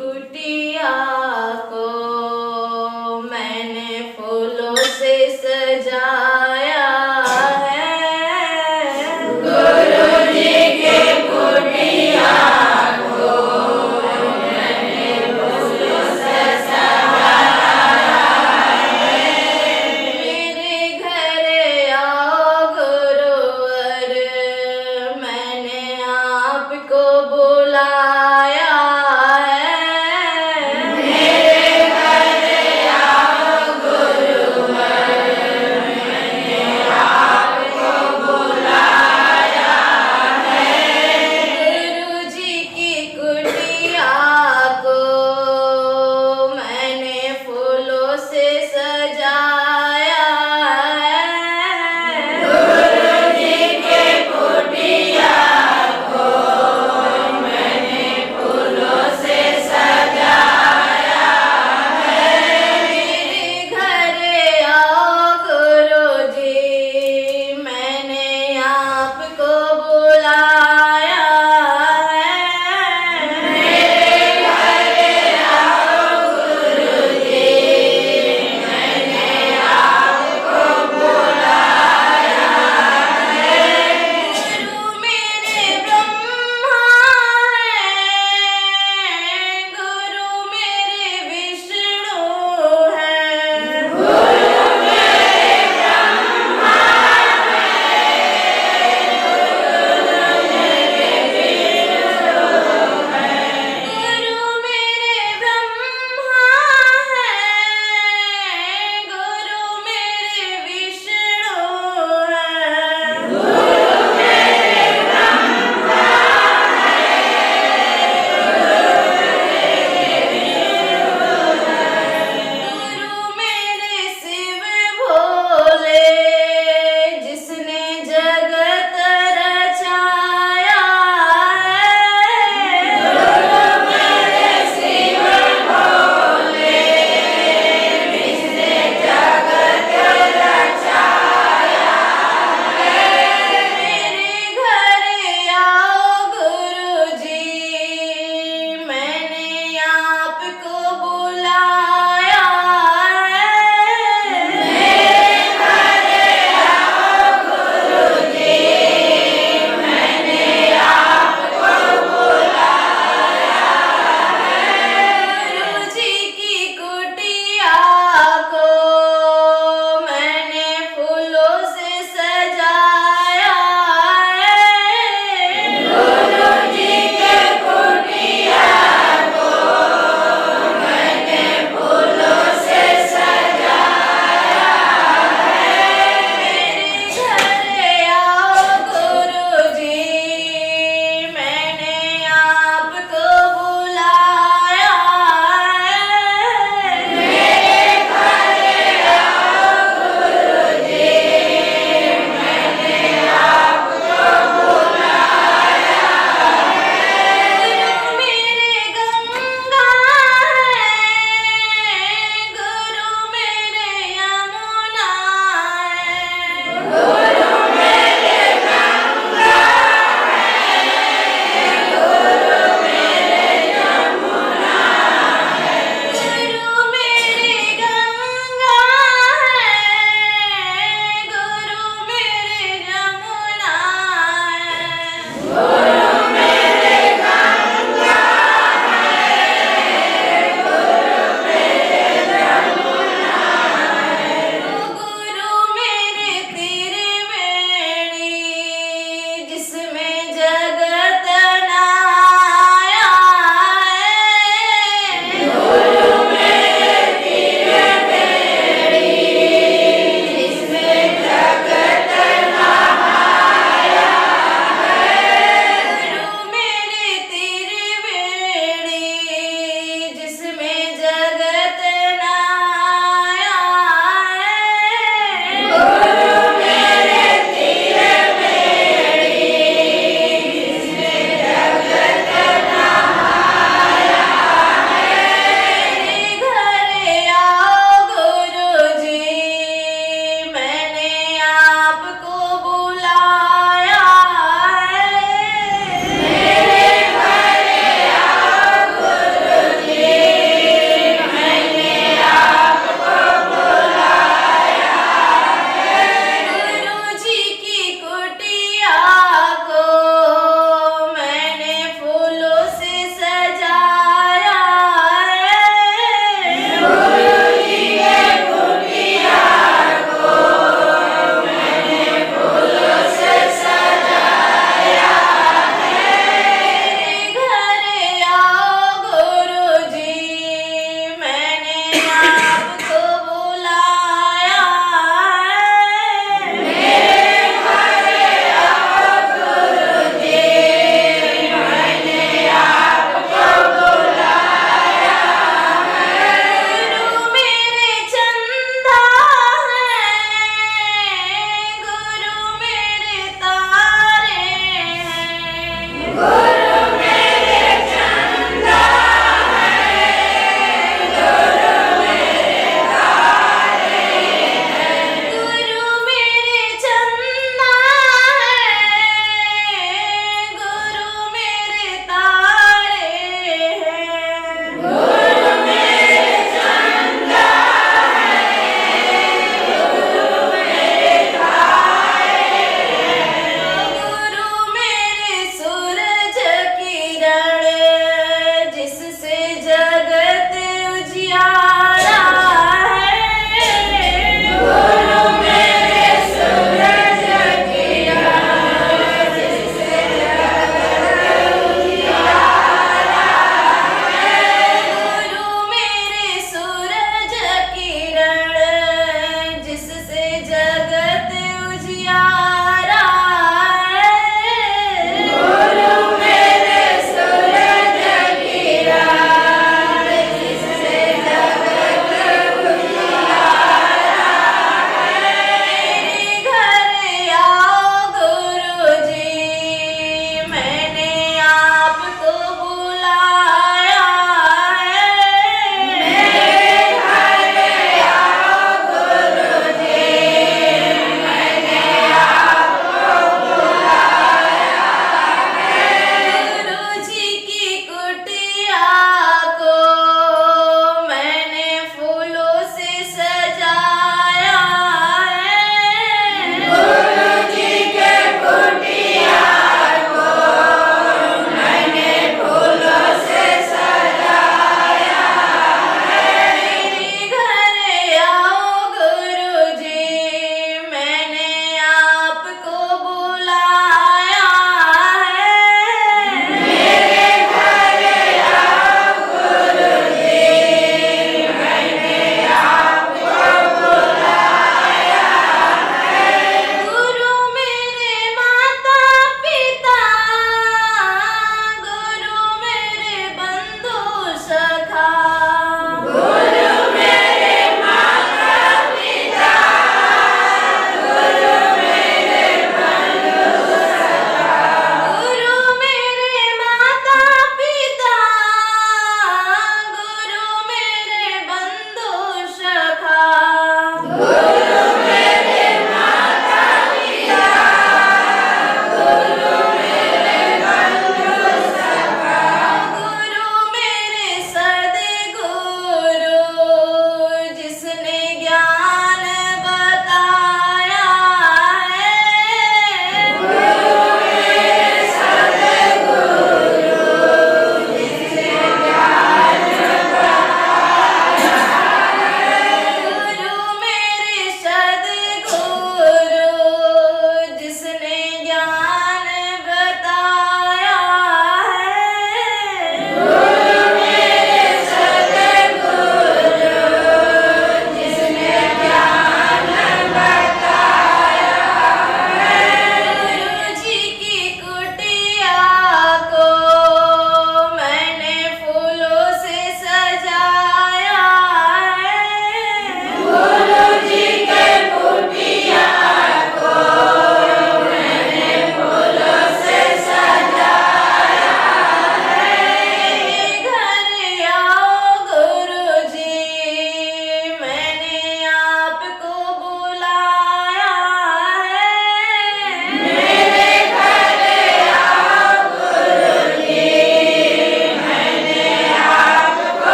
कुटिया को मैंने फूलों से सजाया है। गुरुजी के कुटिया को मैंने फूलों से सजाया है। मेरे घर आओ गुरुवर, मैंने आपको बुलाया है। मेरे घर आओ गुरुवर, मैंने आपको बुलाया है। गुरुजी की कुटिया को मैंने फूलों से सजाया है। गुरुजी के कुटिया को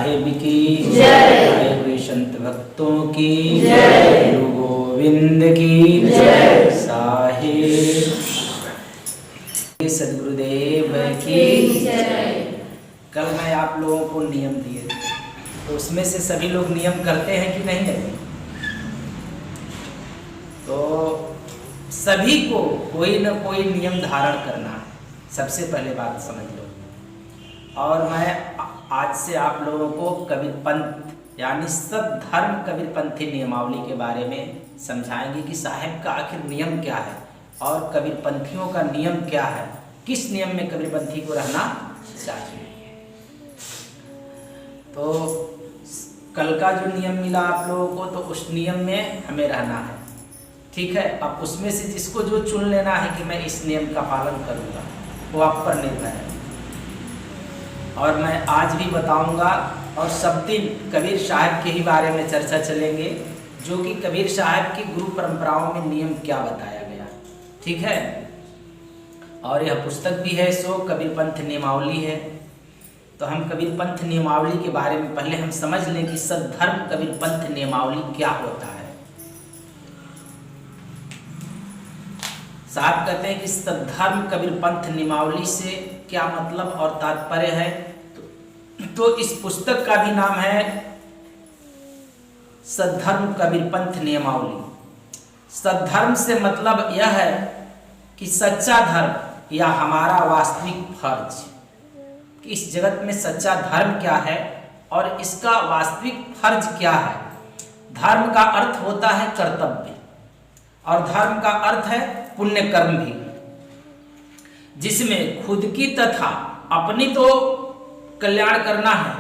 साहिब की जय। हुए संत भक्तों की जय। गुरु गोविंद की जय। साहिब सदगुरुदेव की जय। कल मैं आप लोगों को नियम दिए तो उसमें से सभी लोग नियम करते हैं कि नहीं करते? तो सभी को कोई न कोई नियम धारण करना है, सबसे पहले बात समझ लो। और मैं आज से आप लोगों को कबीरपंथ यानी सद्धर्म कबीरपंथी नियमावली के बारे में समझाएंगे कि साहिब का आखिर नियम क्या है और कबीरपंथियों का नियम क्या है, किस नियम में कबीरपंथी को रहना चाहिए। तो कल का जो नियम मिला आप लोगों को, तो उस नियम में हमें रहना है, ठीक है। अब उसमें से जिसको जो चुन लेना है कि मैं इस नियम का पालन करूँगा, वो आप पर निर्भर है। और मैं आज भी बताऊंगा और सब दिन कबीर साहब के ही बारे में चर्चा चलेंगे, जो कि कबीर साहब की गुरु परंपराओं में नियम क्या बताया गया, ठीक है। और यह पुस्तक भी है, सो कबीरपंथ नियमावली है। तो हम कबीरपंथ नियमावली के बारे में पहले हम समझ लें कि सद्धर्म कबीरपंथ नियमावली क्या होता है। साहब कहते हैं कि सद्धर्म कबीरपंथ नियमावली से क्या मतलब और तात्पर्य है। तो इस पुस्तक का भी नाम है सद्धर्म कबीरपंथ नियमावली। सद्धर्म से मतलब यह है कि सच्चा धर्म या हमारा वास्तविक फर्ज, कि इस जगत में सच्चा धर्म क्या है और इसका वास्तविक फर्ज क्या है। धर्म का अर्थ होता है कर्तव्य और धर्म का अर्थ है पुण्य कर्म भी, जिसमें खुद की तथा अपनी तो कल्याण करना है,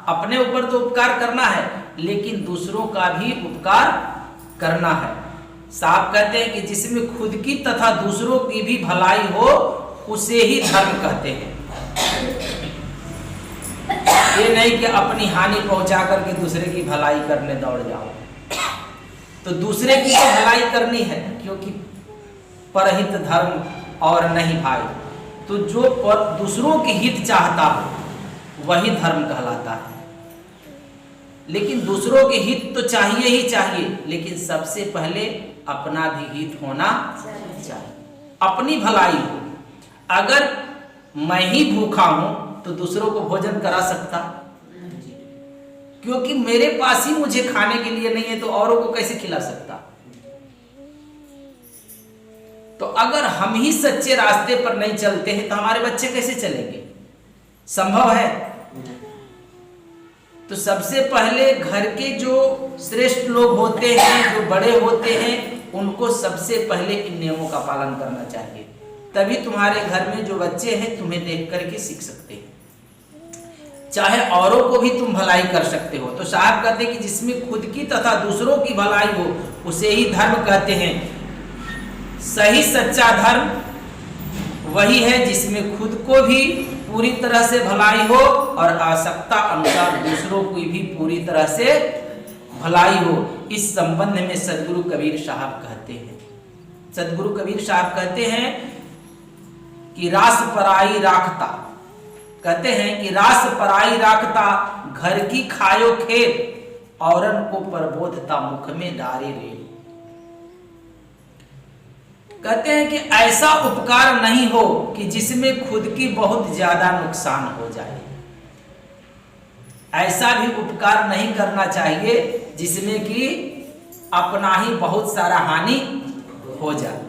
अपने ऊपर तो उपकार करना है, लेकिन दूसरों का भी उपकार करना है। साहब कहते हैं कि जिसमें खुद की तथा दूसरों की भी भलाई हो, उसे ही धर्म कहते हैं। ये नहीं कि अपनी हानि पहुंचा करके दूसरे की भलाई करने दौड़ जाओ। तो दूसरे की तो भलाई करनी है, क्योंकि परहित धर्म और नहीं भाई। तो जो दूसरों के हित चाहता हो वही धर्म कहलाता है। लेकिन दूसरों के हित तो चाहिए ही चाहिए, लेकिन सबसे पहले अपना भी हित होना चाहिए, अपनी भलाई हो। अगर मैं ही भूखा हूं तो दूसरों को भोजन करा सकता, क्योंकि मेरे पास ही मुझे खाने के लिए नहीं है, तो औरों को कैसे खिला सकता। तो अगर हम ही सच्चे रास्ते पर नहीं चलते हैं तो हमारे बच्चे कैसे चलेंगे? संभव है। तो सबसे पहले घर के जो श्रेष्ठ लोग होते हैं, जो बड़े होते हैं, उनको सबसे पहले इन नियमों का पालन करना चाहिए। तभी तुम्हारे घर में जो बच्चे हैं तुम्हें देख करके सीख सकते हैं, चाहे औरों को भी तुम भलाई कर सकते हो। तो साहब कहते हैं कि जिसमें खुद की तथा दूसरों की भलाई हो, उसे ही धर्म कहते हैं। सही सच्चा धर्म वही है जिसमें खुद को भी पूरी तरह से भलाई हो और आवश्यकता अनुसार दूसरों की भी पूरी तरह से भलाई हो। इस संबंध में सदगुरु कबीर साहब कहते हैं, सदगुरु कबीर साहब कहते हैं कि रास पराई राखता, कहते हैं कि रास पराई राखता, घर की खायो खेत, औरन को प्रबोधता मुख में डारे रे। कहते हैं कि ऐसा उपकार नहीं हो कि जिसमें खुद की बहुत ज्यादा नुकसान हो जाए। ऐसा भी उपकार नहीं करना चाहिए जिसमें कि अपना ही बहुत सारा हानि हो जाए।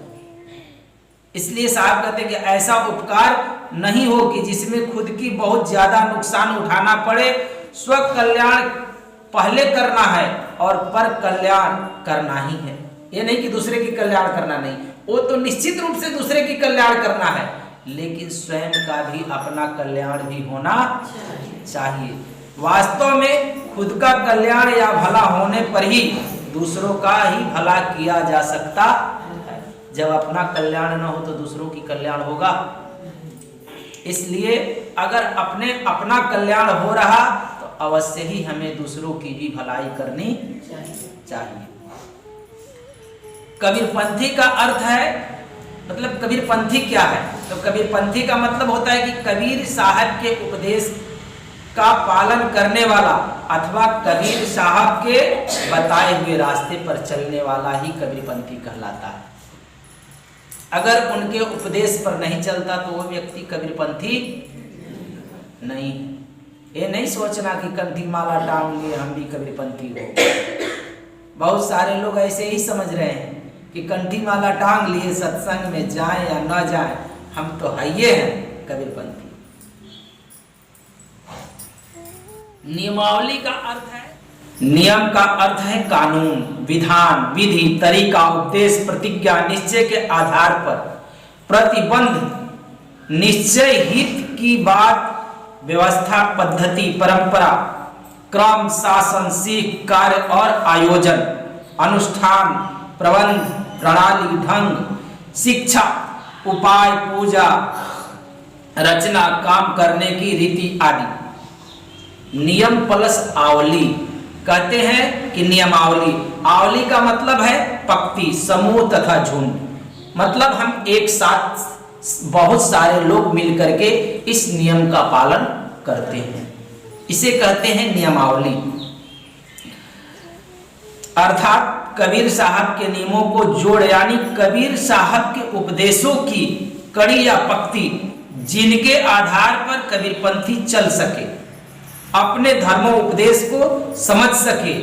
इसलिए साहब कहते हैं कि ऐसा उपकार नहीं हो कि जिसमें खुद की बहुत ज्यादा नुकसान उठाना पड़े। स्व कल्याण पहले करना है और पर कल्याण करना ही है। ये नहीं कि दूसरे की कल्याण करना नहीं, वो तो निश्चित रूप से दूसरे की कल्याण करना है, लेकिन स्वयं का भी अपना कल्याण भी होना चाहिए। वास्तव में खुद का कल्याण या भला होने पर ही दूसरों का ही भला किया जा सकता है। जब अपना कल्याण न हो तो दूसरों की कल्याण होगा। इसलिए अगर अपना कल्याण हो रहा तो अवश्य ही हमें दूसरों की भी भलाई करनी चाहिए। कबीरपंथी का अर्थ है, मतलब कबीरपंथी क्या है? तो कबीरपंथी का मतलब होता है कि कबीर साहब के उपदेश का पालन करने वाला अथवा कबीर साहब के बताए हुए रास्ते पर चलने वाला ही कबीरपंथी कहलाता है। अगर उनके उपदेश पर नहीं चलता तो वो व्यक्ति कबीरपंथी नहीं। ये नहीं सोचना कि कंठी माला टांग लिए हम भी कबीरपंथी हो। बहुत सारे लोग ऐसे ही समझ रहे हैं कि कंठी माला टांग लिए सत्संग में जाएं या न जाएं, हम तो हइये हैं कबीरपंथी। नियमावली का अर्थ है, नियम का अर्थ है कानून, विधान, विधि, तरीका, उपदेश, प्रतिज्ञा, निश्चय के आधार पर प्रतिबंध, निश्चय, हित की बात, व्यवस्था, पद्धति, परंपरा, क्रम, शासन, सीख, कार्य और आयोजन, अनुष्ठान, प्रबंध, प्रणाली, ढंग, शिक्षा, उपाय, पूजा, रचना, काम करने की रीति आदि। नियम प्लस आवली कहते हैं कि नियमावली। आवली का मतलब है पंक्ति, समूह तथा झुंड। मतलब हम एक साथ बहुत सारे लोग मिलकर के इस नियम का पालन करते हैं, इसे कहते हैं नियमावली। अर्थात कबीर साहब के नियमों को जोड़, यानी कबीर साहब के उपदेशों की कड़ी या पंक्ति जिनके आधार पर कबीरपंथी चल सके, अपने धर्मोपदेश को समझ सके,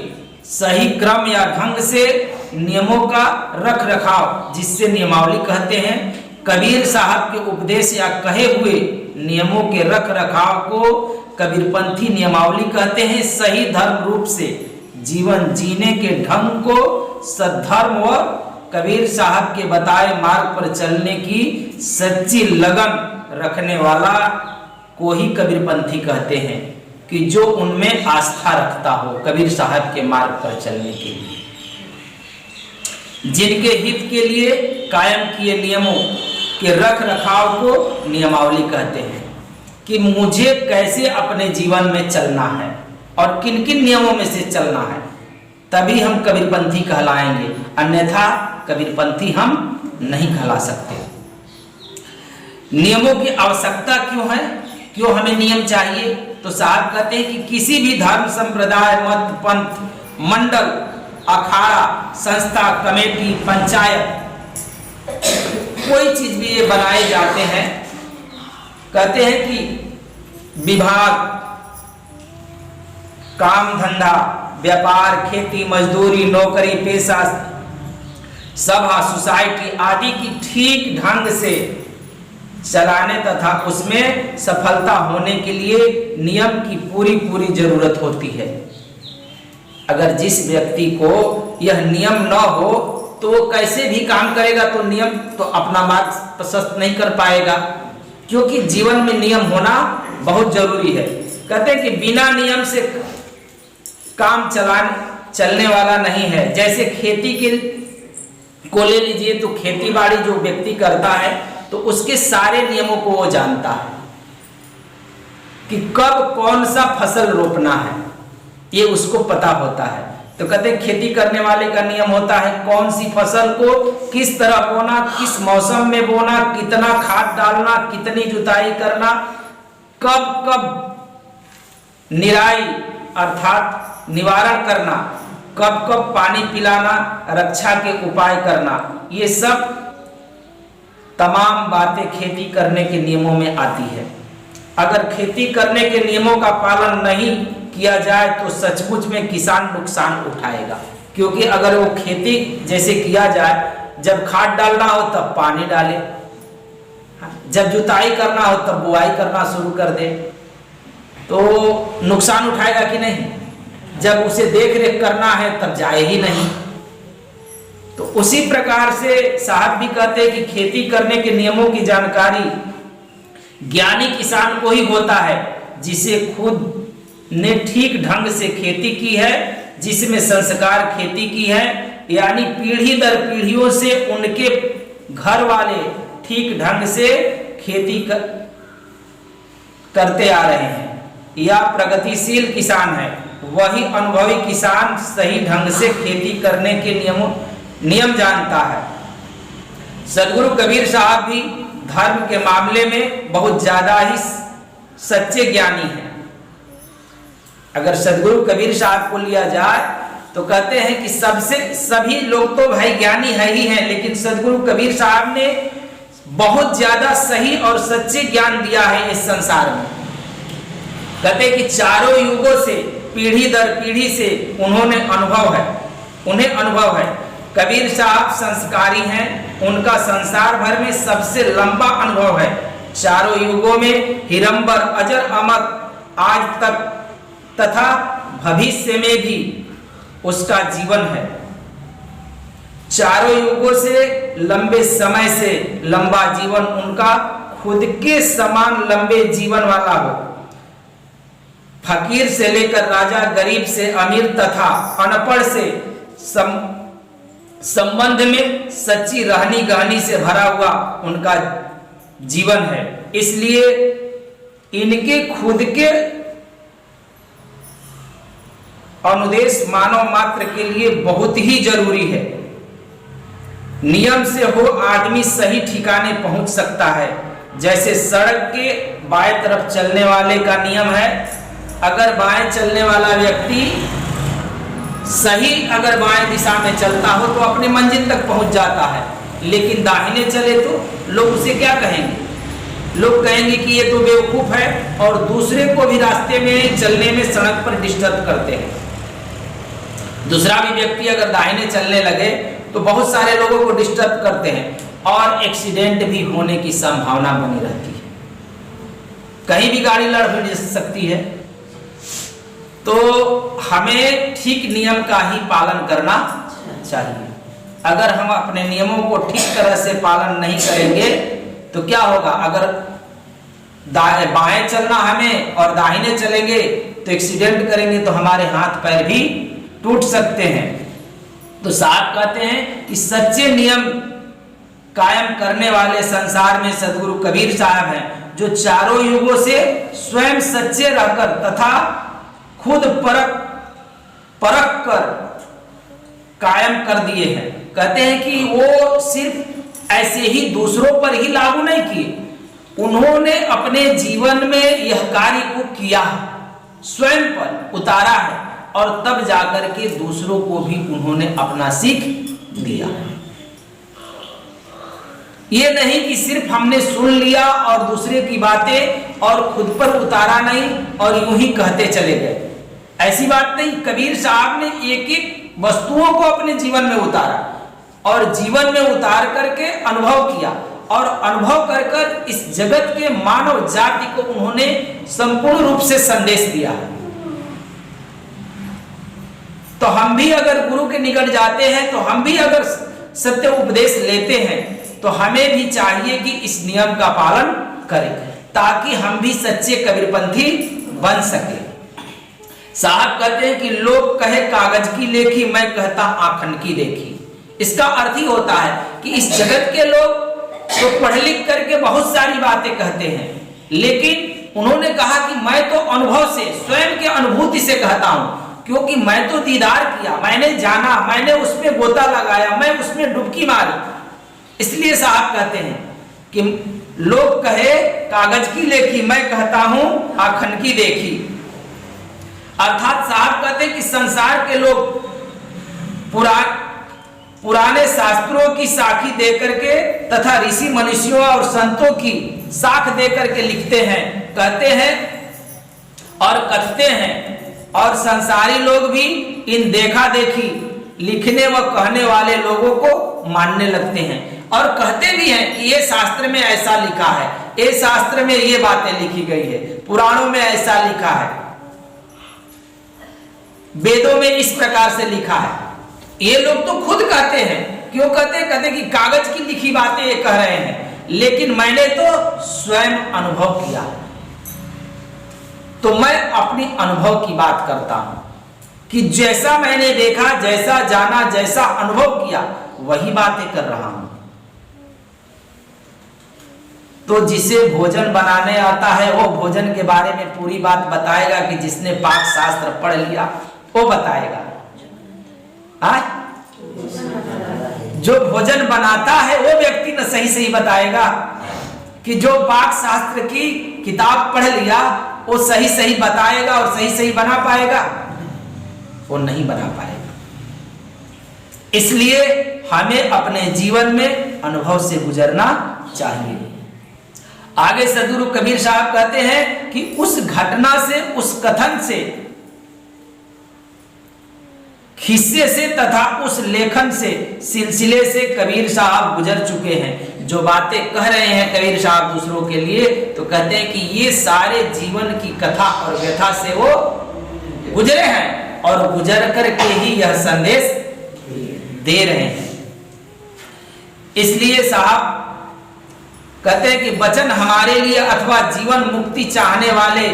सही क्रम या ढंग से नियमों का रख रखाव जिससे नियमावली कहते हैं। कबीर साहब के उपदेश या कहे हुए नियमों के रख रखाव को कबीरपंथी नियमावली कहते हैं। सही धर्म रूप से जीवन जीने के ढंग को सद्धर्म और कबीर साहब के बताए मार्ग पर चलने की सच्ची लगन रखने वाला को ही कबीरपंथी कहते हैं, कि जो उनमें आस्था रखता हो कबीर साहब के मार्ग पर चलने के लिए, जिनके हित के लिए कायम किए नियमों के रख रखाव को नियमावली कहते हैं। कि मुझे कैसे अपने जीवन में चलना है और किन किन नियमों में से चलना है, तभी हम कबीरपंथी कहलाएंगे, अन्यथा कबीरपंथी हम नहीं कहला सकते। नियमों की आवश्यकता क्यों है, क्यों हमें नियम चाहिए? तो साहब कहते हैं कि किसी भी धर्म, संप्रदाय, मत, पंथ, मंडल, अखाड़ा, संस्था, कमेटी, पंचायत, कोई चीज भी ये बनाए जाते हैं, कहते हैं कि विभाग, काम धंधा, व्यापार, खेती, मजदूरी, नौकरी पेशा, सभा, सोसाइटी आदि की ठीक ढंग से चलाने तथा उसमें सफलता होने के लिए नियम की पूरी जरूरत होती है। अगर जिस व्यक्ति को यह नियम न हो तो वो कैसे भी काम करेगा तो नियम तो अपना मार्ग प्रशस्त नहीं कर पाएगा, क्योंकि जीवन में नियम होना बहुत जरूरी है। कहते हैं कि बिना नियम से काम चलने वाला नहीं है। जैसे खेती के को ले लीजिए, तो खेती बाड़ी जो व्यक्ति करता है तो उसके सारे नियमों को वो जानता है कि कब कौन सा फसल रोपना है, ये उसको पता होता है। तो कहते हैं खेती करने वाले का नियम होता है कौन सी फसल को किस तरह बोना, किस मौसम में बोना, कितना खाद डालना, कितनी जुताई करना, कब निराई अर्थात निवारण करना, कब पानी पिलाना, रक्षा के उपाय करना, ये सब तमाम बातें खेती करने के नियमों में आती है। अगर खेती करने के नियमों का पालन नहीं किया जाए तो सचमुच में किसान नुकसान उठाएगा, क्योंकि अगर वो खेती जैसे किया जाए, जब खाद डालना हो तब पानी डाले, जब जुताई करना हो तब बुआई करना शुरू कर दे, तो नुकसान उठाएगा कि नहीं? जब उसे देख रेख करना है तब जाए ही नहीं। तो उसी प्रकार से साहब भी कहते हैं कि खेती करने के नियमों की जानकारी ज्ञानी किसान को ही होता है, जिसे खुद ने ठीक ढंग से खेती की है, जिसमें संस्कार खेती की है, यानी पीढ़ी दर पीढ़ियों से उनके घर वाले ठीक ढंग से खेती करते आ रहे हैं, या प्रगतिशील किसान है, वही अनुभवी किसान सही ढंग से खेती करने के नियम जानता है। सदगुरु कबीर साहब भी धर्म के मामले में बहुत ज्यादा ही सच्चे ज्ञानी हैं। अगर सदगुरु कबीर साहब को लिया जाए तो कहते हैं कि सभी लोग तो भाई ज्ञानी है ही हैं, लेकिन सदगुरु कबीर साहब ने बहुत ज्यादा सही और सच्चे ज्ञान दिया है इस संसार में। कहते हैं कि चारों युगों से पीढ़ी दर पीढ़ी से उन्हें अनुभव है। कबीर साहब संस्कारी हैं, उनका संसार भर में सबसे लंबा अनुभव है। चारों युगों में हिरंबर अजर अमर आज तक तथा भविष्य में भी उसका जीवन है। चारों युगों से लंबे समय से लंबा जीवन उनका खुद के समान लंबे जीवन वाला हो। फकीर से लेकर राजा, गरीब से अमीर तथा अनपढ़ से संबंध में सच्ची रहनी गहनी से भरा हुआ उनका जीवन है। इसलिए इनके खुद के अनुदेश मानव मात्र के लिए बहुत ही जरूरी है। नियम से हो आदमी सही ठिकाने पहुंच सकता है। जैसे सड़क के बाएं तरफ चलने वाले का नियम है, अगर बाएं चलने वाला व्यक्ति सही अगर बाएं दिशा में चलता हो तो अपने मंजिल तक पहुंच जाता है, लेकिन दाहिने चले तो लोग उसे क्या कहेंगे? लोग कहेंगे कि ये तो बेवकूफ है, और दूसरे को भी रास्ते में चलने में सड़क पर डिस्टर्ब करते हैं। दूसरा भी व्यक्ति अगर दाहिने चलने लगे तो बहुत सारे लोगों को डिस्टर्ब करते हैं और एक्सीडेंट भी होने की संभावना बनी रहती है। कहीं भी गाड़ी लड़ भी सकती है। तो हमें ठीक नियम का ही पालन करना चाहिए। अगर हम अपने नियमों को ठीक तरह से पालन नहीं करेंगे तो क्या होगा? अगर बाएं चलना हमें और दाहिने चलेंगे तो एक्सीडेंट करेंगे तो हमारे हाथ पैर भी टूट सकते हैं। तो साहब कहते हैं कि सच्चे नियम कायम करने वाले संसार में सदगुरु कबीर साहब हैं, जो चारों युगों से स्वयं सच्चे रहकर तथा खुद परख कर कायम कर दिए हैं। कहते हैं कि वो सिर्फ ऐसे ही दूसरों पर ही लागू नहीं किए, उन्होंने अपने जीवन में यह कार्य को किया, स्वयं पर उतारा है, और तब जाकर के दूसरों को भी उन्होंने अपना सीख दिया। ये नहीं कि सिर्फ हमने सुन लिया और दूसरे की बातें और खुद पर उतारा नहीं और यूं ही कहते चले गए, ऐसी बात नहीं। कबीर साहब ने एक एक वस्तुओं को अपने जीवन में उतारा और जीवन में उतार करके अनुभव किया, और अनुभव कर कर इस जगत के मानव जाति को उन्होंने संपूर्ण रूप से संदेश दिया है। तो हम भी अगर गुरु के निकट जाते हैं, तो हम भी अगर सत्य उपदेश लेते हैं, तो हमें भी चाहिए कि इस नियम का पालन करें, ताकि हम भी सच्चे कबीरपंथी बन सके। साहब कहते हैं कि लोग कहे कागज की लेखी, मैं कहता आखन की देखी। इसका अर्थ ही होता है कि इस जगत के लोग तो पढ़ लिख करके बहुत सारी बातें कहते हैं, लेकिन उन्होंने कहा कि मैं तो अनुभव से, स्वयं के अनुभूति से कहता हूं, क्योंकि मैं तो दीदार किया, मैंने जाना, मैंने उसमें गोता लगाया, मैं उसमें डुबकी मारी। इसलिए साहब कहते हैं कि लोग कहे कागज की लेखी, मैं कहता हूं आखन की देखी। अर्थात साहब कहते हैं कि संसार के लोग पुराने शास्त्रों की साखी देकर के तथा ऋषि मनुष्यों और संतों की साख देकर के लिखते हैं, कहते हैं और कथते हैं, और संसारी लोग भी इन देखा देखी लिखने व कहने वाले लोगों को मानने लगते हैं और कहते भी हैं कि ये शास्त्र में ऐसा लिखा है, ये शास्त्र में ये बातें लिखी गई है, पुराणों में ऐसा लिखा है, वेदों में इस प्रकार से लिखा है। ये लोग तो खुद कहते हैं, क्यों कहते कि कागज की लिखी बातें ये कह रहे हैं, लेकिन मैंने तो स्वयं अनुभव किया, तो मैं अपनी अनुभव की बात करता हूं कि जैसा मैंने देखा, जैसा जाना, जैसा अनुभव किया, वही बातें कर रहा हूं। तो जिसे भोजन बनाने आता है वो भोजन के बारे में पूरी बात बताएगा, कि जिसने पाक शास्त्र पढ़ लिया वो बताएगा। जो भोजन बनाता है वो व्यक्ति न सही सही बताएगा, कि जो पाक शास्त्र की किताब पढ़ लिया वो सही सही बताएगा और सही सही बना पाएगा? वो नहीं बना पाएगा। इसलिए हमें अपने जीवन में अनुभव से गुजरना चाहिए। आगे सदगुरु कबीर साहब कहते हैं कि उस घटना से, उस कथन से, हिस्से से तथा उस लेखन से, सिलसिले से कबीर साहब गुजर चुके हैं। जो बातें कह रहे हैं कबीर साहब दूसरों के लिए, तो कहते हैं कि ये सारे जीवन की कथा और व्यथा से वो गुजरे हैं और गुजर करके ही यह संदेश दे रहे हैं। इसलिए साहब कहते हैं कि वचन हमारे लिए अथवा जीवन मुक्ति चाहने वाले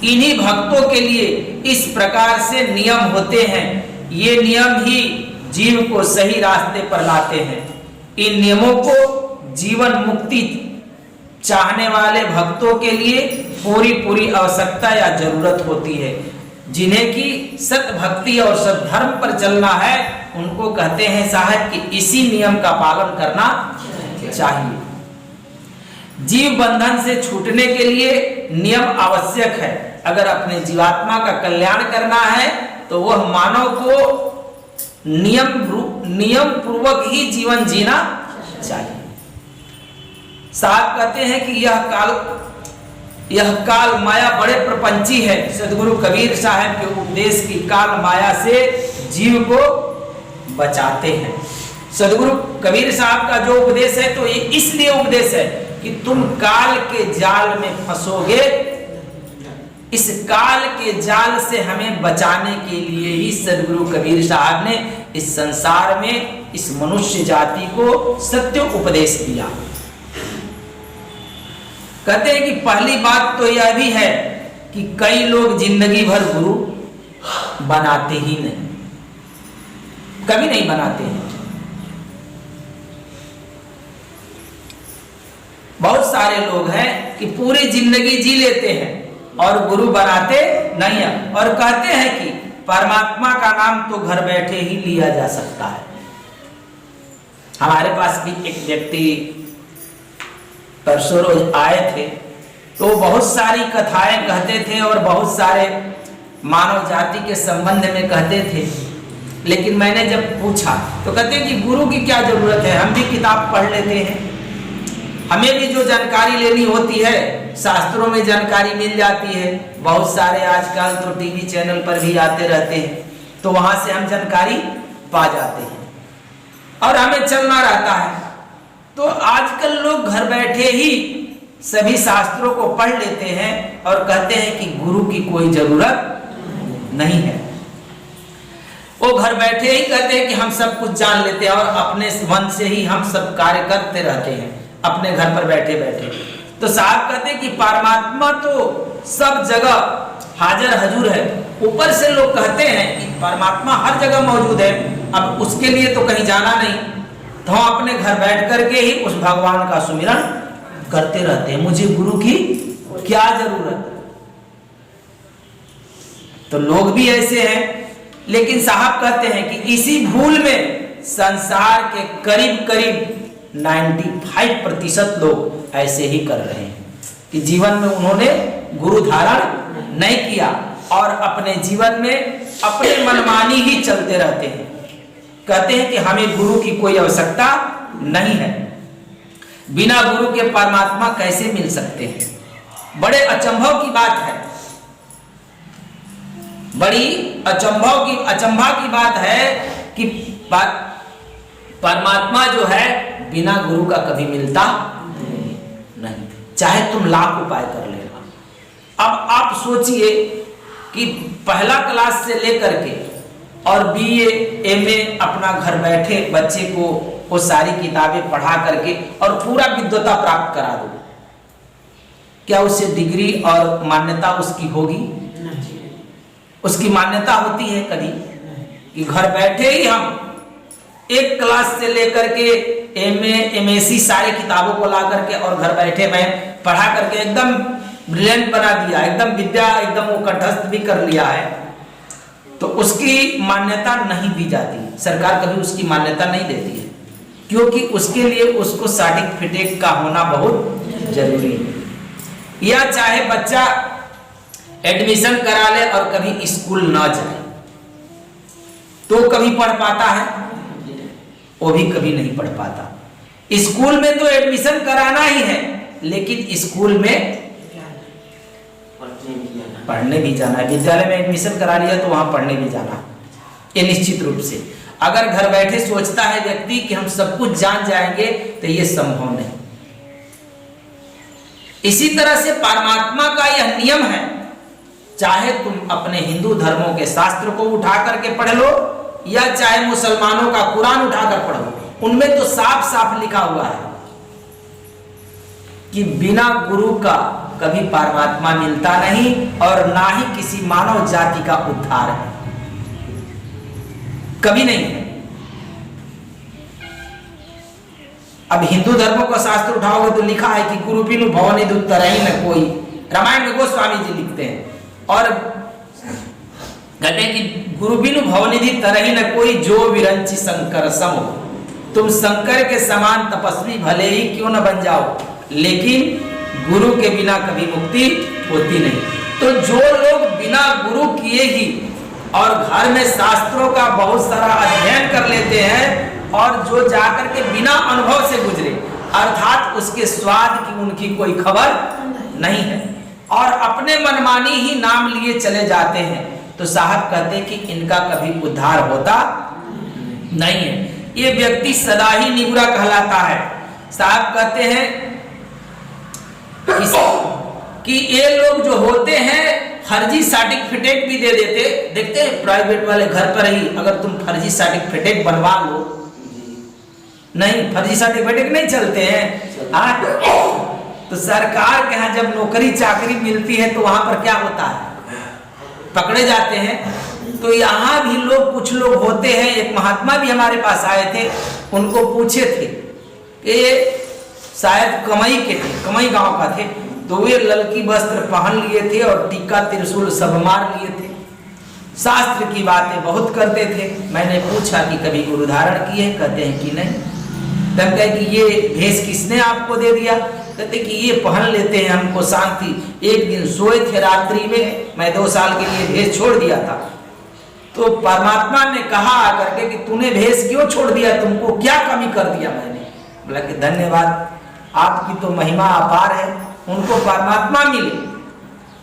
इन्हीं भक्तों के लिए इस प्रकार से नियम होते हैं। ये नियम ही जीव को सही रास्ते पर लाते हैं। इन नियमों को जीवन मुक्ति चाहने वाले भक्तों के लिए पूरी पूरी आवश्यकता या जरूरत होती है। जिन्हें की सत भक्ति और सद्धर्म पर चलना है, उनको कहते हैं साहब कि इसी नियम का पालन करना चाहिए। जीव बंधन से छूटने के लिए नियम आवश्यक है। अगर अपने जीवात्मा का कल्याण करना है तो वह मानव को नियम पूर्वक ही जीवन जीना चाहिए। साहब कहते हैं कि यह काल माया बड़े प्रपंची है। सदगुरु कबीर साहब के उपदेश की काल माया से जीव को बचाते हैं। सदगुरु कबीर साहब का जो उपदेश है, तो ये इसलिए उपदेश है कि तुम काल के जाल में फंसोगे। इस काल के जाल से हमें बचाने के लिए ही सदगुरु कबीर साहब ने इस संसार में इस मनुष्य जाति को सत्य उपदेश दिया। कहते हैं कि पहली बात तो यह भी है कि कई लोग जिंदगी भर गुरु बनाते ही नहीं, कभी नहीं बनाते हैं। बहुत सारे लोग हैं कि पूरी जिंदगी जी लेते हैं और गुरु बनाते नहीं है, और कहते हैं कि परमात्मा का नाम तो घर बैठे ही लिया जा सकता है। हमारे पास भी एक व्यक्ति परसों रोज आए थे, तो बहुत सारी कथाएं कहते थे और बहुत सारे मानव जाति के संबंध में कहते थे। लेकिन मैंने जब पूछा तो कहते कि गुरु की क्या जरूरत है, हम भी किताब पढ़ लेते हैं, हमें भी जो जानकारी लेनी होती है शास्त्रों में जानकारी मिल जाती है। बहुत सारे आजकल तो टीवी चैनल पर भी आते रहते हैं, तो वहां से हम जानकारी पा जाते हैं और हमें चलना रहता है। तो आजकल लोग घर बैठे ही सभी शास्त्रों को पढ़ लेते हैं और कहते हैं कि गुरु की कोई जरूरत नहीं है। वो घर बैठे ही कहते हैं कि हम सब कुछ जान लेते हैं और अपने मन से ही हम सब कार्य करते रहते हैं अपने घर पर बैठे बैठे। तो साहब कहते हैं कि परमात्मा तो सब जगह हाजिर हजूर है। ऊपर से लोग कहते हैं कि परमात्मा हर जगह मौजूद है, अब उसके लिए तो कहीं जाना नहीं, तो हम अपने घर बैठ करके ही उस भगवान का सुमिरन करते रहते हैं। मुझे गुरु की क्या जरूरत? तो लोग भी ऐसे हैं। लेकिन साहब कहते हैं कि इसी भूल में संसार के करीब करीब 95% लोग ऐसे ही कर रहे हैं कि जीवन में उन्होंने गुरु धारण नहीं किया और अपने जीवन में अपने मनमानी ही चलते रहते हैं। कहते हैं कि हमें गुरु की कोई आवश्यकता नहीं है। बिना गुरु के परमात्मा कैसे मिल सकते हैं? बड़े अचंभव की बात है, बड़ी अचंभा की बात है कि परमात्मा जो है बिना गुरु का कभी मिलता नहीं, चाहे तुम लाख उपाय कर लेना। अब आप सोचिए कि पहला क्लास से लेकर के और BA MA अपना घर बैठे बच्चे को वो सारी किताबें पढ़ा करके और पूरा विद्वता प्राप्त करा दो, क्या उससे डिग्री और मान्यता उसकी होगी? उसकी मान्यता होती है कभी? कि घर बैठे ही हम एक क्लास से लेकर के MA MSc सारी किताबों को ला करके और घर बैठे मैं पढ़ा करके एकदम ब्रिलियंट बना दिया, एकदम विद्या एकदम वो कंठस्थ भी कर लिया है, तो उसकी मान्यता नहीं दी जाती। सरकार कभी उसकी मान्यता नहीं देती है, क्योंकि उसके लिए उसको सर्टिफिकेट का होना बहुत जरूरी है। या चाहे बच्चा एडमिशन करा ले और कभी स्कूल ना जाए तो कभी पढ़ पाता है? वो भी कभी नहीं पढ़ पाता। स्कूल में तो एडमिशन कराना ही है, लेकिन स्कूल में पढ़ने भी जाना है। विद्यालय में एडमिशन करा लिया तो वहां पढ़ने भी जाना, ये निश्चित रूप से। अगर घर बैठे सोचता है व्यक्ति कि हम सब कुछ जान जाएंगे तो ये संभव नहीं। इसी तरह से परमात्मा का यह नियम है, चाहे तुम अपने हिंदू धर्मों के शास्त्र को उठा करके पढ़ लो या चाहे मुसलमानों का कुरान उठाकर पढ़ो, उनमें तो साफ साफ लिखा हुआ है कि बिना गुरु का कभी परमात्मा मिलता नहीं और ना ही किसी मानव जाति का उद्धार है, कभी नहीं है। अब हिंदू धर्मों का शास्त्र उठाओगे तो लिखा है कि गुरु बिनु भवनि दुत्तरहि न कोई, रामायण में गोस्वामी जी लिखते हैं। और कहते हैं कि गुरु बिनु भवनिधि तरहि न कोई, जो विरंचि शंकर सम। तुम शंकर के समान तपस्वी भले ही क्यों न बन जाओ, लेकिन गुरु के बिना कभी मुक्ति होती नहीं। तो जो लोग बिना गुरु किए ही और घर में शास्त्रों का बहुत सारा अध्ययन कर लेते हैं और जो जाकर के बिना अनुभव से गुजरे, अर्थात उसके स्वाद की उनकी कोई खबर नहीं है और अपने मनमानी ही नाम लिए चले जाते हैं, तो साहब कहते हैं कि इनका कभी उद्धार होता नहीं है। ये व्यक्ति सदा ही निगुरा कहलाता है। साहब कहते हैं कि ये लोग जो होते हैं फर्जी सर्टिफिकेट भी दे देते। देखते हैं प्राइवेट वाले घर पर ही अगर तुम फर्जी सर्टिफिकेट बनवा लो, नहीं फर्जी सर्टिफिकेट नहीं चलते हैं। तो सरकार के यहाँ जब नौकरी चाकरी मिलती है तो वहां पर क्या होता है, पकड़े जाते हैं। तो यहाँ भी लोग कुछ लोग होते हैं, एक महात्मा भी हमारे पास आए थे, उनको पूछे थे कि शायद कमई के थे, कमई गांव का थे, तो वे ललकी वस्त्र पहन लिए थे और टीका त्रिशूल सब मार लिए थे, शास्त्र की बातें बहुत करते थे। मैंने पूछा कि कभी गुरु धारण किए? कहते हैं कि नहीं। तब कहे कि ये भेष किसने आपको दे दिया? कहते कि ये पहन लेते हैं, हमको शांति। एक दिन सोए थे रात्रि में, मैं 2 साल के लिए भेष छोड़ दिया था, तो परमात्मा ने कहा आकर के कि तूने भेष क्यों छोड़ दिया, तुमको क्या कमी कर दिया मैंने? बोला कि धन्यवाद, आपकी तो महिमा अपार है। उनको परमात्मा मिले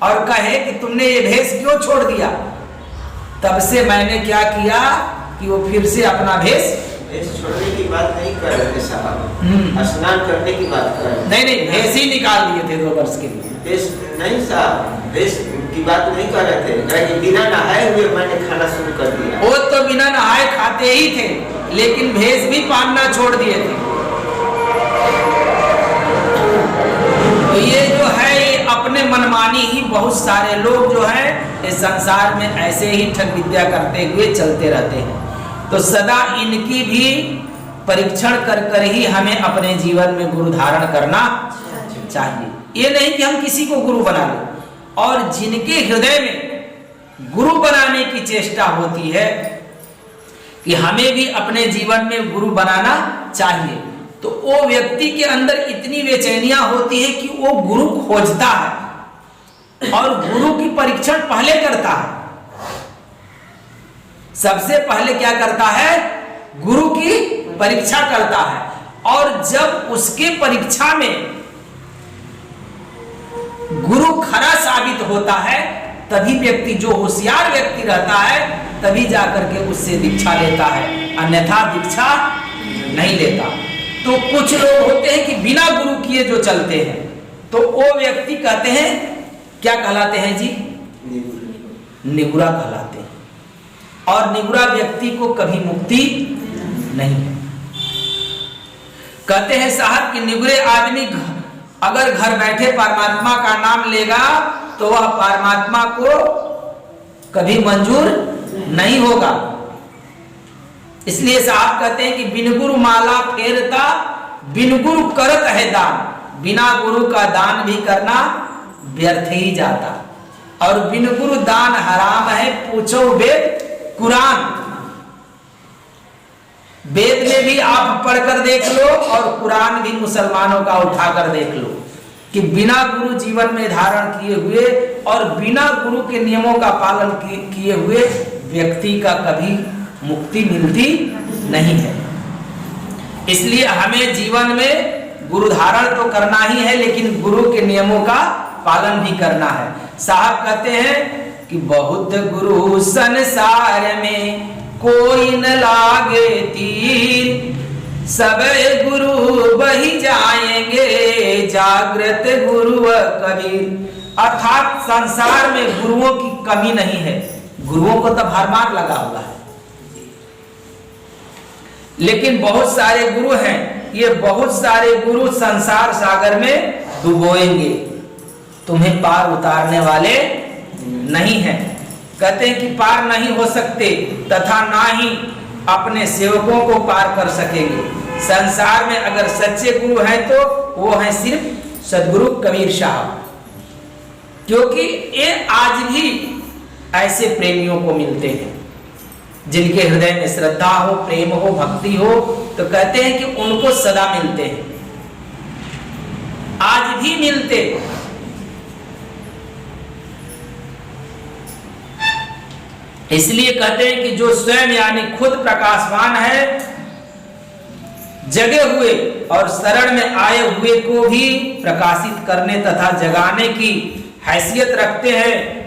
और कहे कि तुमने ये भेष क्यों छोड़ दिया। तब से मैंने क्या किया कि वो फिर से अपना भेष छोड़ने की बात नहीं कर रहे थे साहब, स्नान करने की बात कर रहे थे। नहीं भेष ही निकाल दिए थे 2 वर्ष के लिए। भेष नहीं साहब, भेष की बात नहीं कर रहे थे, कि बिना नहाए हुए मैंने खाना शुरू कर दिया। वो तो बिना नहाए खाते ही थे, लेकिन भेष भी पालना छोड़ दिए थे। तो ये जो है ये अपने मनमानी ही बहुत सारे लोग जो हैं इस संसार में ऐसे ही ठग विद्या करते हुए चलते रहते हैं। तो सदा इनकी भी परीक्षण कर कर ही हमें अपने जीवन में गुरु धारण करना चाहिए। ये नहीं कि हम किसी को गुरु बना लें, और जिनके हृदय में गुरु बनाने की चेष्टा होती है कि हमें भी अपने जीवन में गुरु बनाना चाहिए, तो वो व्यक्ति के अंदर इतनी बेचैनियां होती है कि वो गुरु खोजता है और गुरु की परीक्षण पहले करता है। सबसे पहले क्या करता है? गुरु की परीक्षा करता है, और जब उसके परीक्षा में गुरु खरा साबित होता है तभी व्यक्ति, जो होशियार व्यक्ति रहता है, तभी जाकर के उससे दीक्षा लेता है, अन्यथा दीक्षा नहीं लेता। तो कुछ लोग होते हैं कि बिना गुरु किए जो चलते हैं, तो वो व्यक्ति कहते हैं, क्या कहलाते हैं जी? निगुरा कहलाते हैं। और निगुरा व्यक्ति को कभी मुक्ति नहीं है। कहते हैं साहब कि निगुरे आदमी अगर घर बैठे परमात्मा का नाम लेगा तो वह परमात्मा को कभी मंजूर नहीं होगा। इसलिए साहब कहते हैं कि बिन गुरु माला फेरता, बिन गुरु करत है दान। बिना गुरु का दान भी करना व्यर्थ ही जाता, और बिन गुरु दान हराम है, पूछो वेद कुरान। वेद में भी आप पढ़कर देख लो और कुरान भी मुसलमानों का उठाकर देख लो कि बिना गुरु जीवन में धारण किए हुए और बिना गुरु के नियमों का पालन किए हुए व्यक्ति का कभी मुक्ति मिलती नहीं है। इसलिए हमें जीवन में गुरु धारण तो करना ही है, लेकिन गुरु के नियमों का पालन भी करना है। साहब कहते हैं कि बहुत गुरु संसार में कोई न लागे तीर, सब गुरु बही जाएंगे जागृत गुरु कबीर। अर्थात संसार में गुरुओं की कमी नहीं है, गुरुओं को तो भरमार लगा हुआ है, लेकिन बहुत सारे गुरु हैं, ये बहुत सारे गुरु संसार सागर में डुबोएंगे, तुम्हें पार उतारने वाले नहीं हैं। कहते हैं कि पार नहीं हो सकते तथा ना ही अपने सेवकों को पार कर सकेंगे। संसार में अगर सच्चे गुरु हैं तो वो हैं सिर्फ सदगुरु कबीर साहब, क्योंकि ये आज भी ऐसे प्रेमियों को मिलते हैं जिनके हृदय में श्रद्धा हो, प्रेम हो, भक्ति हो, तो कहते हैं कि उनको सदा मिलते हैं, आज भी मिलते। इसलिए कहते हैं कि जो स्वयं यानी खुद प्रकाशवान है, जगे हुए और शरण में आए हुए को भी प्रकाशित करने तथा जगाने की हैसियत रखते हैं।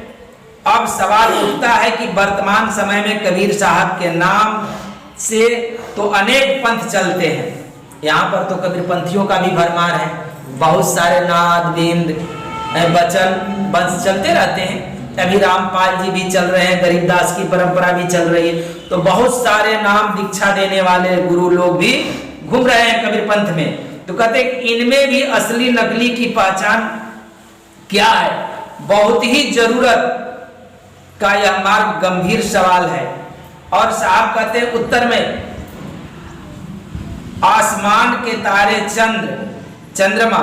अब सवाल उठता है कि वर्तमान समय में कबीर साहब के नाम से तो अनेक पंथ चलते हैं, यहाँ पर तो कबीरपंथियों का भी भरमार है, बहुत सारे नाद बिंद वचन वंश चलते रहते हैं। अभी रामपाल जी भी चल रहे हैं, गरीबदास की परंपरा भी चल रही है, तो बहुत सारे नाम दीक्षा देने वाले गुरु लोग भी घूम रहे हैं कबीर पंथ में। तो कहते हैं इनमें भी असली नकली की पहचान क्या है, बहुत ही जरूरत का यह मार्ग गंभीर सवाल है। और साहब कहते हैं उत्तर में आसमान के तारे चंद्रमा,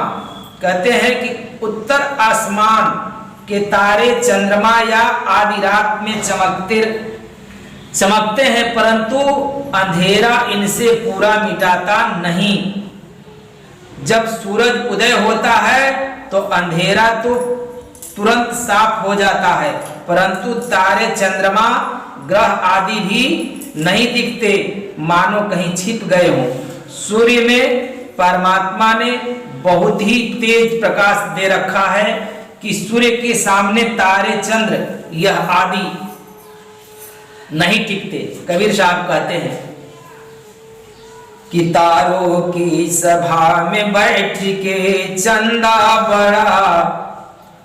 कहते हैं कि उत्तर आसमान के तारे चंद्रमा या आधी रात में चमकते हैं, परंतु अंधेरा इनसे पूरा मिटाता नहीं। जब सूरज उदय होता है तो अंधेरा तो तुरंत साफ हो जाता है, परंतु तारे चंद्रमा ग्रह आदि भी नहीं दिखते, मानो कहीं छिप गए हों। सूर्य में परमात्मा ने बहुत ही तेज प्रकाश दे रखा है कि सूर्य के सामने तारे चंद्र यह आदि नहीं टिकते। कबीर साहब कहते हैं कि तारों की सभा में बैठ के चंदा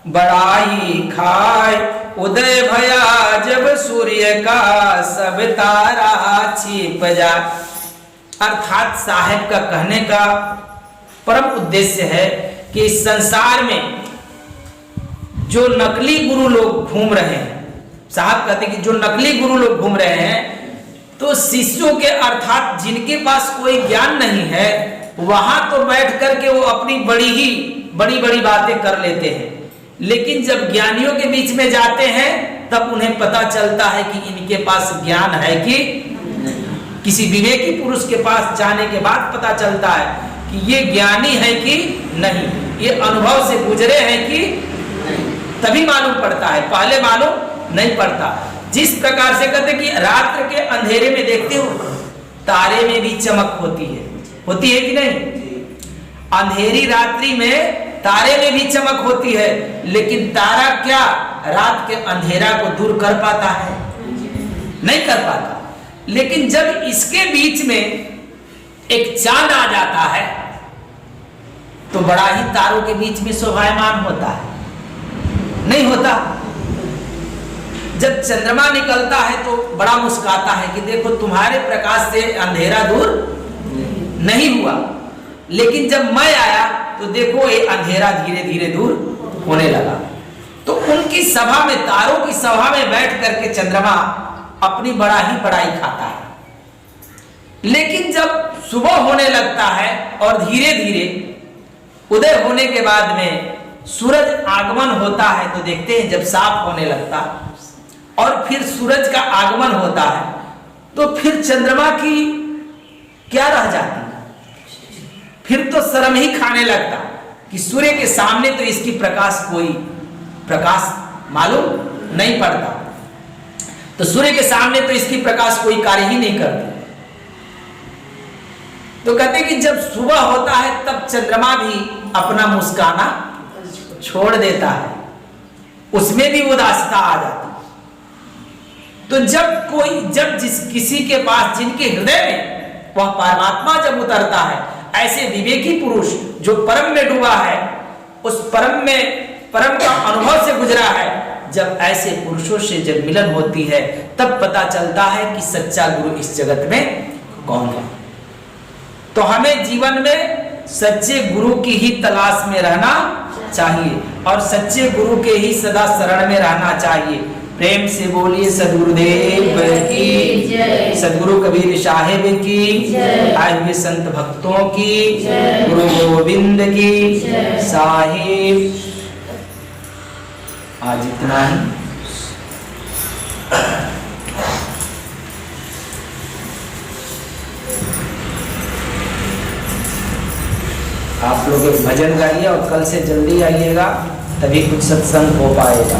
बड़ाई खाए, उदय भया जब सूर्य का सब तारा छिप जाए। अर्थात साहब का कहने का परम उद्देश्य है कि इस संसार में जो नकली गुरु लोग घूम रहे हैं, साहब कहते हैं कि जो नकली गुरु लोग घूम रहे हैं, तो शिष्यों के अर्थात जिनके पास कोई ज्ञान नहीं है, वहां तो बैठ करके वो अपनी बड़ी बातें कर लेते हैं, लेकिन जब ज्ञानियों के बीच में जाते हैं तब उन्हें पता चलता है कि इनके पास ज्ञान है कि किसी विवेकी पुरुष के पास जाने के बाद पता चलता है कि ये ज्ञानी है कि नहीं, ये अनुभव से गुजरे हैं कि तभी मालूम पड़ता है, पहले मालूम नहीं पड़ता। जिस प्रकार से कहते कि रात्र के अंधेरे में देखते हो तारे में भी चमक होती है कि नहीं? अंधेरी रात्रि में तारे में भी चमक होती है, लेकिन तारा क्या रात के अंधेरा को दूर कर पाता है? नहीं कर पाता। लेकिन जब इसके बीच में एक चांद आ जाता है तो बड़ा ही तारों के बीच में शोभायमान होता है, नहीं होता? जब चंद्रमा निकलता है तो बड़ा मुस्कुराता है कि देखो तुम्हारे प्रकाश से अंधेरा दूर नहीं हुआ, लेकिन जब मैं आया तो देखो ये अंधेरा धीरे धीरे दूर होने लगा। तो उनकी सभा में, तारों की सभा में बैठ करके चंद्रमा अपनी बड़ाई खाता है, लेकिन जब सुबह होने लगता है और धीरे धीरे उदय होने के बाद में सूरज आगमन होता है तो देखते हैं जब साफ होने लगता और फिर सूरज का आगमन होता है तो फिर चंद्रमा की क्या रह जाती है? फिर तो शर्म ही खाने लगता कि सूर्य के सामने तो इसकी कोई प्रकाश मालूम नहीं पड़ता। तो सूर्य के सामने तो इसकी प्रकाश कोई कार्य ही नहीं करती। तो कहते हैं कि जब सुबह होता है तब चंद्रमा भी अपना मुस्काना छोड़ देता है, उसमें भी उदासता आ जाती है। तो जब किसी के पास, जिनके हृदय में वह परमात्मा जब उतरता है, ऐसे विवेकी पुरुष जो परम में डूबा है, उस परम का अनुभव से गुजरा है, जब ऐसे पुरुषों से जब मिलन होती है तब पता चलता है कि सच्चा गुरु इस जगत में कौन है। तो हमें जीवन में सच्चे गुरु की ही तलाश में रहना चाहिए और सच्चे गुरु के ही सदा शरण में रहना चाहिए। प्रेम से बोलिए सद्गुरुदेव की, सद्गुरु कबीर साहिब की, आए हुए संत भक्तों की, गुरु गोविंद की साहिब। आज इतना ही। आप लोग एक भजन गाइए और कल से जल्दी आइएगा, तभी कुछ सत्संग हो पाएगा।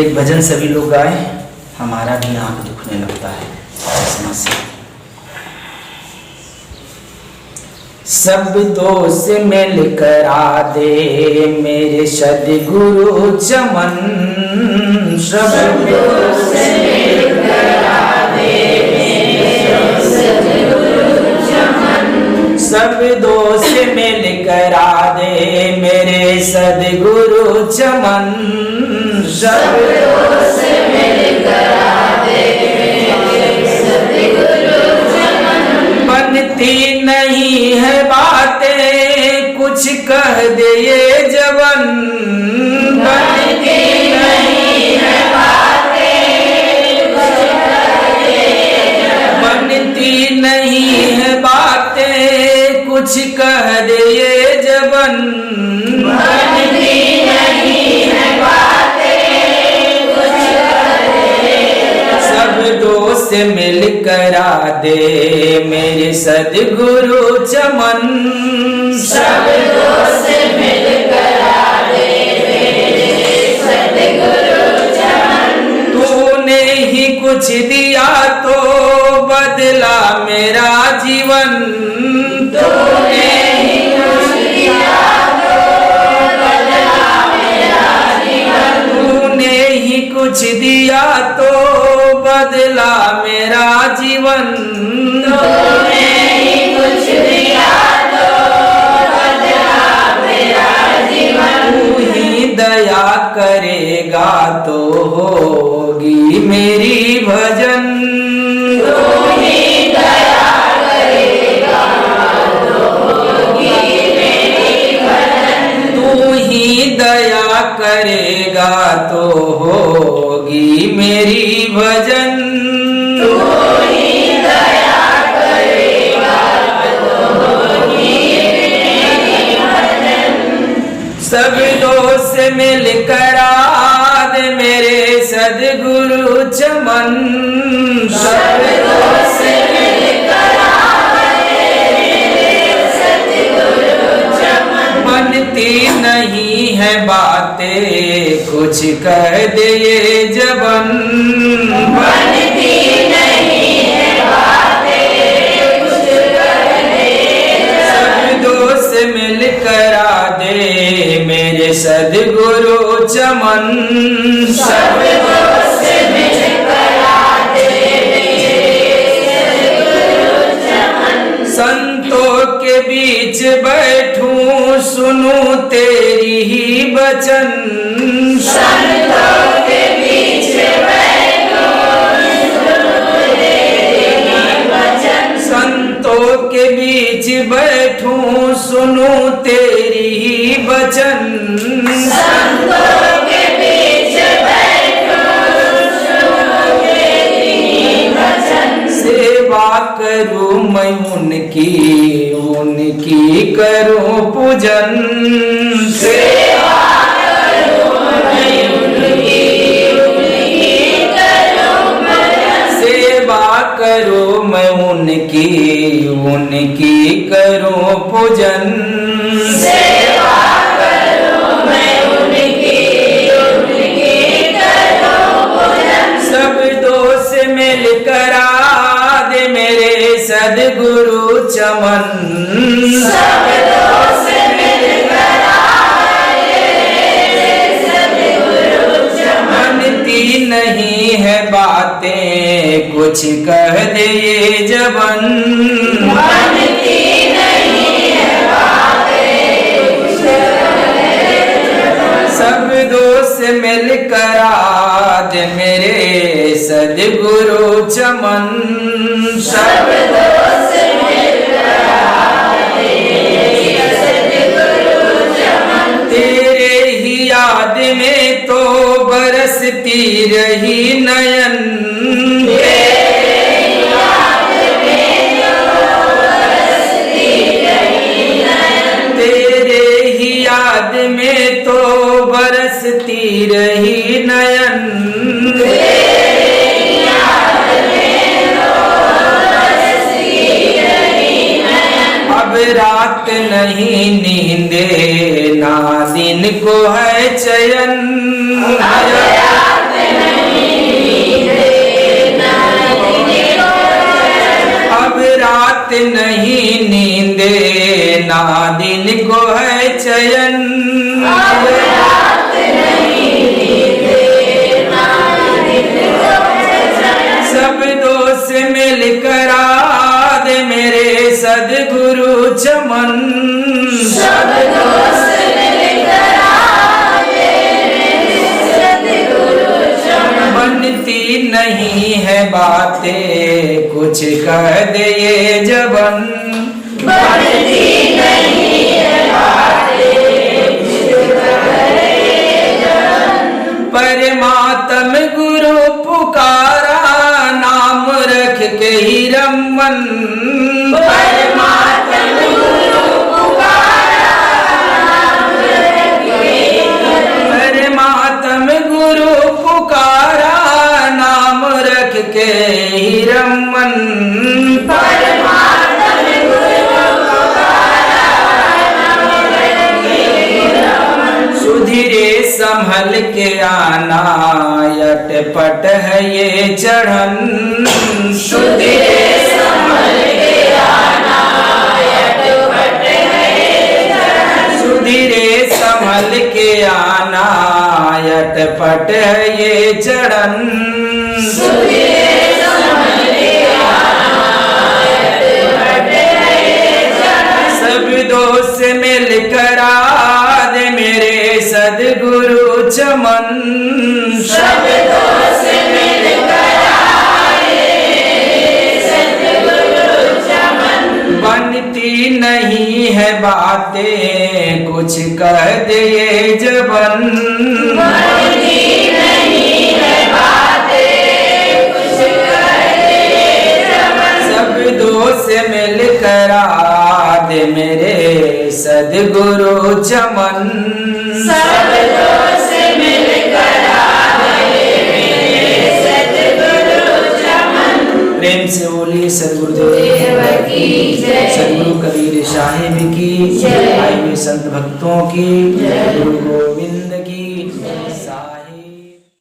एक भजन सभी लोग गाए, हमारा भी आंख दुखने लगता है समस्या। सब दोष मिल कर आ दे मेरे सद्गुरु चमन, सब दोष मिल कर आ दे मेरे सद्गुरु चमन, सब दोष मिल कर आ दे मेरे सद्गुरु चमन, सब दोष मिल कर आ दे मेरे सद्गुरु चमन। बनती नहीं है बातें कुछ कह दे ये जवन, बनती नहीं है बातें कुछ कह दे ये जवन, बनती नहीं है बातें कुछ कह दे ये जवन, बनती नहीं है बातें कुछ कह दे। सब दोष मिल कर आ दे मेरे सद्गुरु चमन, सब दोष मिल कर आ दे मेरे सद्गुरु चमन। तूने ही कुछ दिया तो बदला मेरा जीवन, तूने ही कुछ दिया तो बदला मेरा जीवन, तूने ही कुछ दिया तो बदला मेरा जीवन, तूने ही कुछ दिया तो बदला मेरा जीवन। तू ही दया करेगा तो होगी मेरी भजन, तू ही दया करेगा तो होगी मेरी भजन, तू ही दया करेगा तो होगी मेरी भजन, तू ही दया करेगा तो होगी मेरी भजन। सब दोष मिल कर आ दे मेरे सद्गुरु चमन, सब दोष मिल कर आ दे मेरे सद्गुरु चमन। बनती नहीं है बातें कुछ कह दे ये जबन, बनती नहीं है बातें कुछ कह दे। सब दोष मिल कर आ दे मेरे सद्गुरु चमन, सब दोष मिल कर आ दे मेरे सद्गुरु चमन। संतों के बीच बैठूं सुनूं तेरी ही वचन, संतों के बीच बैठूं सुनूं तेरी ही वचन, संतों के बीच बैठूं सुनूं तेरी ही वचन, संतों के बीच बैठूं सुनूं तेरी ही वचन। सेवा करूं मैं उनकी करूं पूजन, सेवा करूं मैं उनकी करूं पूजन, करूं मैं उनकी करूं पूजन। सेवा करूं मैं उनकी करूं पूजन। सब दोष मिल करा दे मेरे सद्गुरु चमन। सब दोष मिल करा दे मेरे सद्गुरु चमन। मनती नहीं है बातें कुछ कह दे ये जबन। मनती नहीं है बातें कुछ कह दे जबन। सब दोष मिल करा दे मेरे सद्गुरु चमन। सब दोष मिल करा दे मेरे सद्गुरु चमन। तेरे ही याद में तो बरसती रही नयन। तेरे ही याद में तो बरसती रही नयन। अब रात नहीं नींदे ना दिन को है चयन। अब रात नहीं नींदे ना दिन को है चयन। सब दोष मिल करा दे मेरे सद्गुरु चमन। सब दोष मिल करा दे मेरे सद्गुरु चमन। बनती नहीं है बातें कुछ कह दे ये जबन। बनती नहीं है बातें कुछ कह दे ये जबन। परमात्म गुरु पुकारा नाम रख के ही रमन। परमात्म गुरु पुकारा नाम रख के ही रमन। परमात्म गुरु पुकारा नाम रख के ही रमन। परमात्म गुरु पुकारा नाम रख के ही रमन। सुधीरे संभल के आना यटपट है ये चढ़न। सुधीरे संभल के आना यटपट है ये चढ़न। सुधीरे संभल के आना यटपट है ये चढ़न। सुधीरे संभल के आना यटपट है ये चढ़न। सब दोष मिल करा दे मेरे सद्गुरु चमन। सब दोष मिल करा दे मेरे सद्गुरु चमन। बनती नहीं है बातें कुछ कह दे ये जबन। बनती नहीं है बातें कुछ कह दे ये जबन। सब दोष मिल करा दे मेरे सद्गुरु चमन। सब दोष मिल करा दे मेरे सद्गुरु चमन। प्रेम से बोलिए सद्गुरुदेव की जय। सद्गुरु कबीर साहिब की जय। आए हुए संत भक्तों की जय। गुरु को